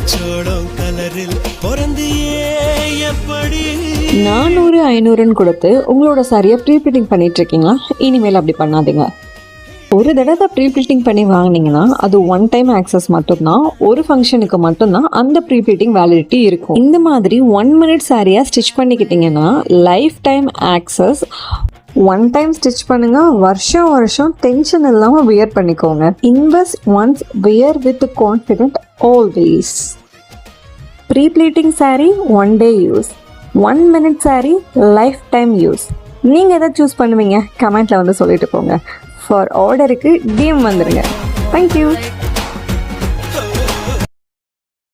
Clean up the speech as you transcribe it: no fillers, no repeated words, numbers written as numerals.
$400 $500 கொடுத்து உங்களோட சாரியை ப்ரீ ப்ளீட்டிங் பண்ணிட்டு இருக்கீங்களா? இனிமேல் அப்படி பண்ணாதீங்க. ஒரு தடவை ப்ரீ ப்ளீட்டிங் பண்ணி வாங்கினீங்கன்னா அது ஒன் டைம் ஆக்சஸ் மட்டும்தான். ஒரு ஃபங்க்ஷனுக்கு மட்டும்தான் அந்த ப்ரீ ப்ளீட்டிங் வேலிடிட்டி இருக்கும். இந்த மாதிரி 1 minute சாரியாக ஸ்டிச் பண்ணிக்கிட்டீங்கன்னா lifetime access. One time stitch பண்ணுங்க, வருஷம் வருஷம் டென்ஷன் இல்லாமல் வியர் பண்ணிக்கோங்க. Invest once, wear with confident always. Pre pleating saree 1 day use, 1 minute saree lifetime use. நீங்கள் எதை சூஸ் பண்ணுவீங்க? கமெண்ட்டில் வந்து சொல்லிட்டு போங்க. ஃபார் ஆர்டருக்கு DM வந்துடுங்க. தேங்க்யூ.